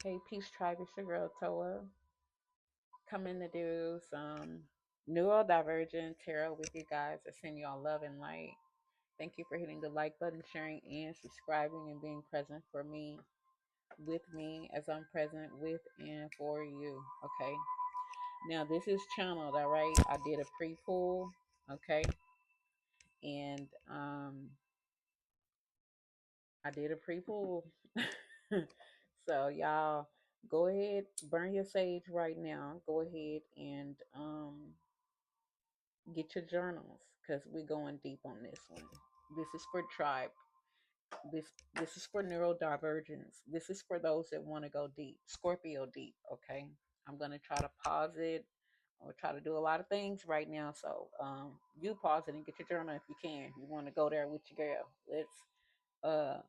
Hey, Peace Tribe, it's your girl Toa. Coming to do some neurodivergent tarot with you guys. I send y'all love and light. Thank you for hitting the like button, sharing, and subscribing, and being present for me, with me, as I'm present with and for you. Okay. Now, this is channeled, all right? I did a pre pull, okay? And I did a pre pull. So, y'all, go ahead, burn your sage right now. Go ahead and get your journals because we're going deep on this one. This is for tribe. This is for neurodivergence. This is for those that want to go deep, Scorpio deep. Okay, I'm gonna try to pause it. I'll try to do a lot of things right now. So you pause it and get your journal if you can. You want to go there with your girl. Uh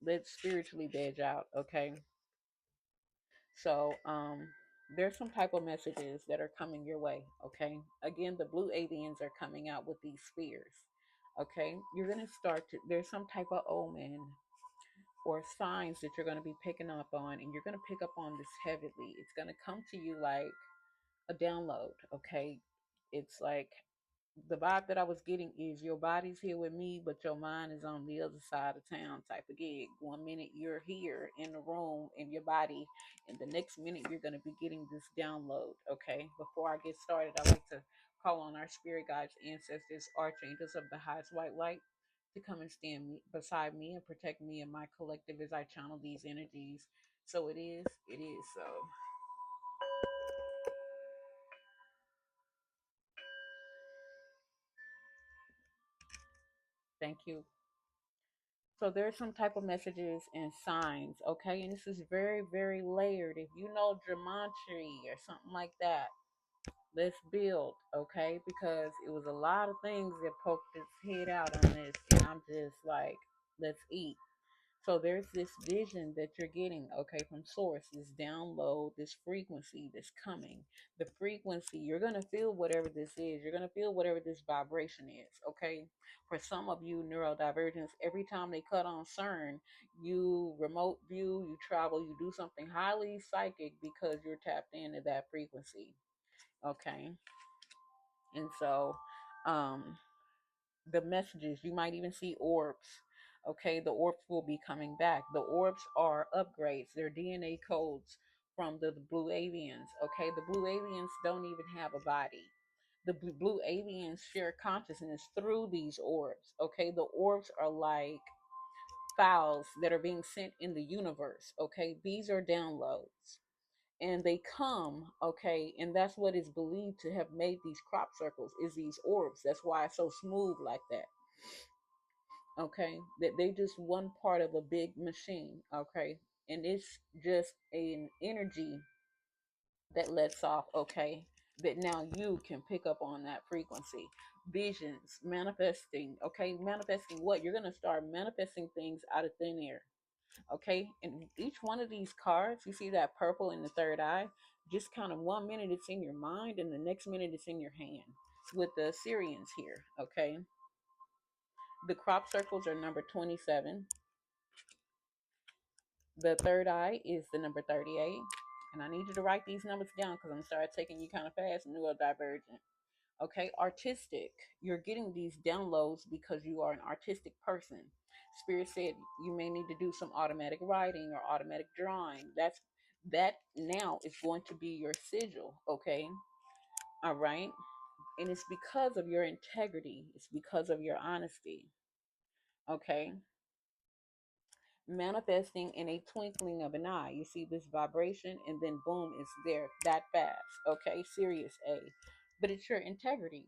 let's spiritually veg out. Okay. So there's some type of messages that are coming your way. Okay. Again, the blue avians are coming out with these spheres. Okay. You're gonna start to there's some type of omen or signs that you're gonna be picking up on, and you're gonna pick up on this heavily. It's gonna come to you like a download. Okay. It's like the vibe that I was getting is your body's here with me, but your mind is on the other side of town type of gig. 1 minute you're here in the room in your body, and the next minute you're going to be getting this download. Okay. Before I get started, I like to call on our spirit guides, ancestors, archangels of the highest white light to come and stand beside me and protect me and my collective as I channel these energies. So it is, it is so. Thank you. So there's some type of messages and signs, okay? And this is very, very layered. If you know gematria or something like that, let's build, okay? Because it was a lot of things that poked its head out on this, and I'm just like, let's eat. So there's this vision that you're getting, okay, from source, this download, this frequency that's coming. The frequency, you're going to feel whatever this is. You're going to feel whatever this vibration is, okay? For some of you neurodivergents, every time they cut on CERN, you remote view, you travel, you do something highly psychic because you're tapped into that frequency, okay? And so, um, the messages. You might even see orbs. Okay, the orbs will be coming back. The orbs are upgrades. They're DNA codes from the blue avians. Okay, the blue avians don't even have a body. The blue avians share consciousness through these orbs. Okay, the orbs are like files that are being sent in the universe. Okay, these are downloads and they come, okay, and that's what is believed to have made these crop circles is these orbs. That's why it's so smooth like that, okay, that they just one part of a big machine, okay, and it's just an energy that lets off, okay, that now you can pick up on that frequency. Visions, manifesting, okay, manifesting what you're going to start manifesting things out of thin air, okay, and each one of these cards, you see that purple in the third eye, just kind of 1 minute it's in your mind and the next minute it's in your hand with the Syrians here, okay. The crop circles are number 27. The third eye is the number 38. And I need you to write these numbers down because I'm going to start taking you kind of fast, neurodivergent. Okay, artistic. You're getting these downloads because you are an artistic person. Spirit said you may need to do some automatic writing or automatic drawing. That now is going to be your sigil. Okay, all right. And it's because of your integrity. It's because of your honesty. Okay, manifesting in a twinkling of an eye. You see this vibration, and then boom, it's there that fast. Okay, serious A. But it's your integrity,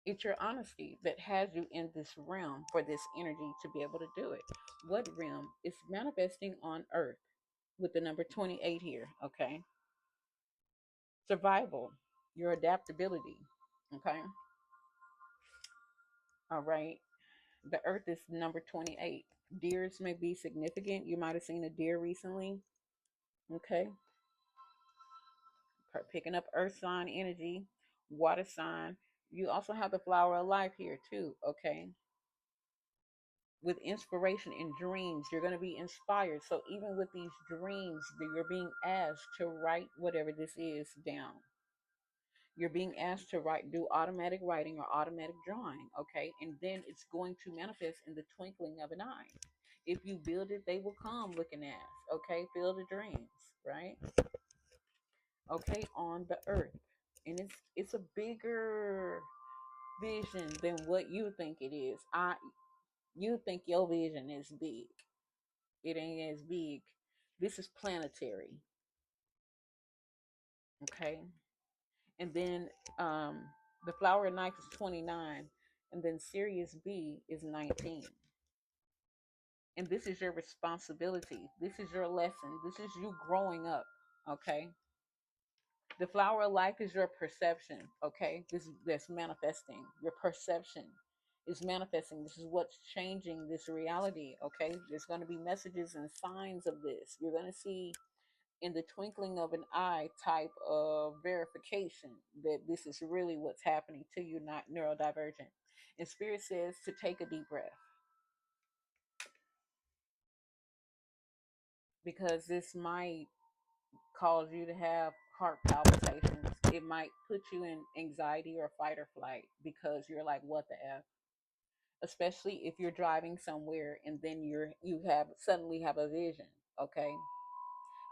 it's your honesty that has you in this realm for this energy to be able to do it. What realm? It's manifesting on earth with the number 28 here. Okay, survival, your adaptability. Okay, all right. The earth is number 28. Deers may be significant. You might have seen a deer recently. Okay, picking up earth sign energy, water sign. You also have the flower of life here too, okay? with inspiration and dreams. You're going to be inspired. So even with these dreams, that you're being asked to write whatever this is down. You're being asked to write, do automatic writing or automatic drawing, okay? And then it's going to manifest in the twinkling of an eye. If you build it, they will come looking ass, okay? Feel the dreams, right? Okay, on the earth. And it's a bigger vision than what you think it is. You think your vision is big. It ain't as big. This is planetary, okay? And then the flower of night is 29, and then Sirius B is 19. And this is your responsibility. This is your lesson. This is you growing up, okay? The flower of life is your perception, okay? That's manifesting. Your perception is manifesting. This is what's changing this reality, okay? There's going to be messages and signs of this. You're going to see in the twinkling of an eye type of verification that this is really what's happening to you, not neurodivergent. And spirit says to take a deep breath, because this might cause you to have heart palpitations. It might put you in anxiety or fight or flight because you're like, what the F? Especially if you're driving somewhere and then you have suddenly have a vision, okay?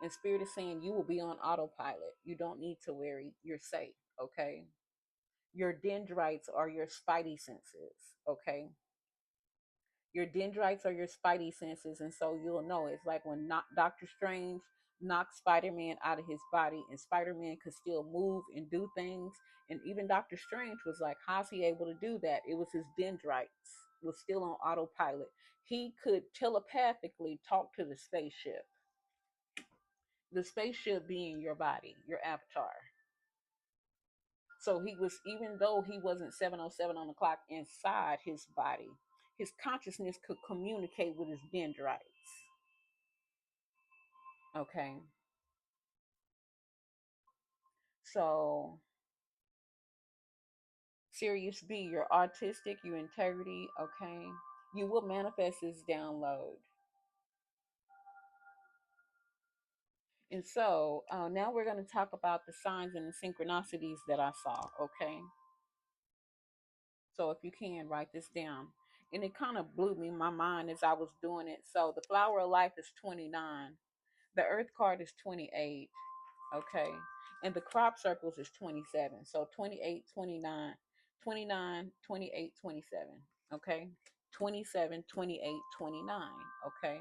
And spirit is saying you will be on autopilot. You don't need to worry. You're safe, okay? Your dendrites are your spidey senses, okay? Your dendrites are your spidey senses, and so you'll know. It's like when Doctor Strange knocked Spider-Man out of his body, and Spider-Man could still move and do things. And even Doctor Strange was like, how's he able to do that? It was his dendrites was still on autopilot. He could telepathically talk to the spaceship being your body, your avatar. So he was, even though he wasn't 707 on the clock inside his body, his consciousness could communicate with his dendrites. Okay. So Sirius B, you're autistic, you integrity, okay. You will manifest this download. And so now we're going to talk about the signs and the synchronicities that I saw, okay. So if you can write this down. And it kind of blew me my mind as I was doing it. So the flower of life is 29. The earth card is 28. Okay. And the crop circles is 27. So 28, 29, 29, 28, 27. Okay. 27, 28, 29. Okay.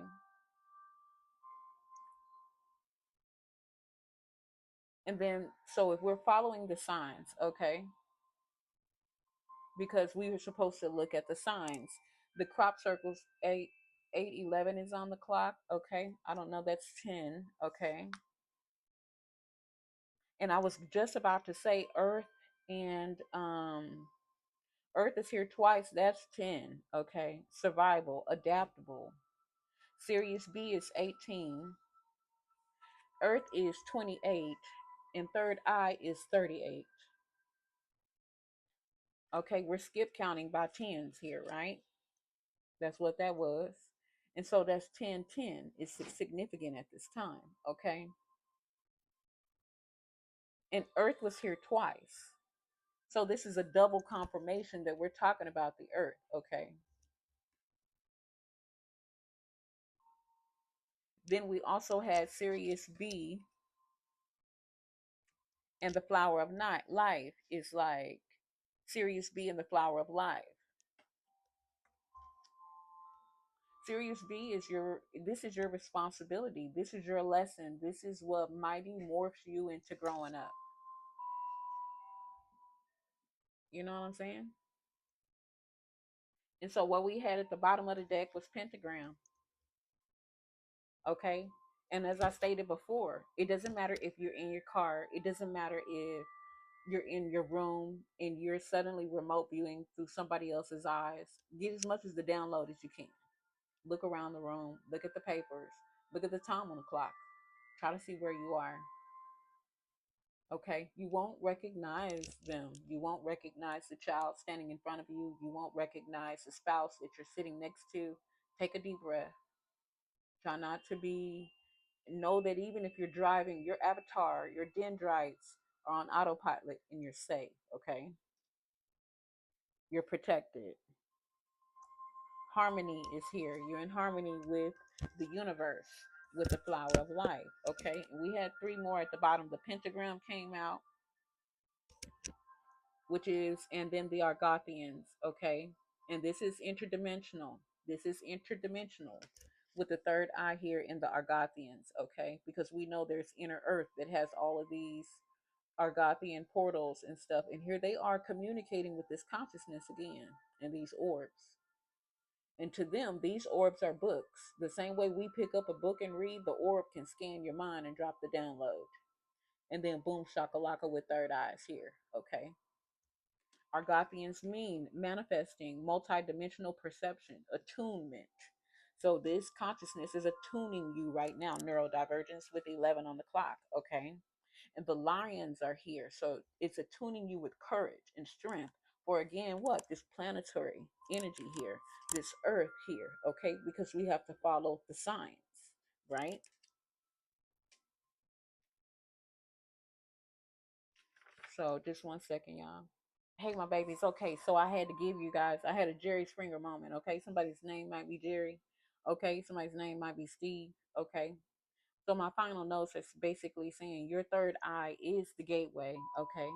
And then, so if we're following the signs, okay, because we were supposed to look at the signs, the crop circles, 8, 8, 11 is on the clock. Okay. I don't know. That's 10. Okay. And I was just about to say earth and, Earth is here twice. That's 10. Okay. Survival, adaptable. Sirius B is 18. Earth is 28. And third eye is 38. Okay. We're skip counting by tens here, right? That's what that was. And so that's 10, 10. It's significant at this time. Okay. And Earth was here twice. So this is a double confirmation that we're talking about the Earth. Okay. Then we also had Sirius B, and the flower of night life is like Sirius B and the flower of life. Sirius B is this is your responsibility. This is your lesson. This is what mighty morphs you into growing up. You know what I'm saying? And so what we had at the bottom of the deck was pentagram. Okay. And as I stated before, it doesn't matter if you're in your car. It doesn't matter if you're in your room and you're suddenly remote viewing through somebody else's eyes. Get as much as the download as you can. Look around the room, look at the papers, look at the time on the clock, try to see where you are. Okay, you won't recognize them. You won't recognize the child standing in front of you. You won't recognize the spouse that you're sitting next to. Take a deep breath. Try not to be, know that even if you're driving, your avatar, your dendrites are on autopilot and you're safe, okay? You're protected. Harmony is here. You're in harmony with the universe, with the flower of life, okay? And we had three more at the bottom. The pentagram came out, which is, and then the Argothians, okay? And this is interdimensional. This is interdimensional with the third eye here in the Argothians, okay? Because we know there's inner earth that has all of these Argothian portals and stuff. And here they are communicating with this consciousness again and these orbs. And to them, these orbs are books. The same way we pick up a book and read, the orb can scan your mind and drop the download. And then boom, shakalaka with third eyes here, okay? Argothians mean manifesting, multidimensional perception, attunement. So this consciousness is attuning you right now, neurodivergence with 11 on the clock, okay? And the lions are here. So it's attuning you with courage and strength for, again, what? This planetary energy here, this earth here, okay? Because we have to follow the signs, right? So just 1 second, y'all. Hey, my babies. Okay, so I had to give you guys, I had a Jerry Springer moment. Okay, somebody's name might be Jerry. Okay, somebody's name might be Steve. Okay, so my final notes is basically saying your third eye is the gateway. Okay,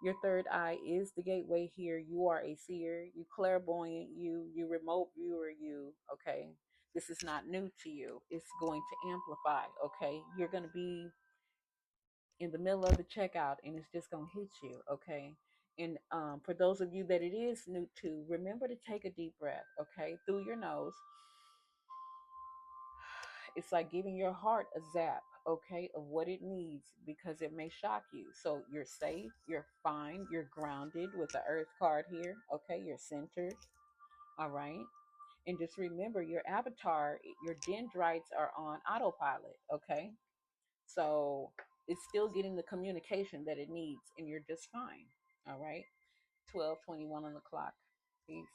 your third eye is the gateway here. You are a seer, you clairvoyant, you remote viewer, you. Okay, this is not new to you. It's going to amplify. Okay, you're going to be in the middle of the checkout and it's just going to hit you, okay? And for those of you that it is new to, remember to take a deep breath, okay, through your nose. It's like giving your heart a zap, okay, of what it needs because it may shock you. So you're safe, you're fine, you're grounded with the earth card here, okay, you're centered, all right? And just remember your avatar, your dendrites are on autopilot, okay? So it's still getting the communication that it needs, and you're just fine. All right. 12:21 on the clock. Peace.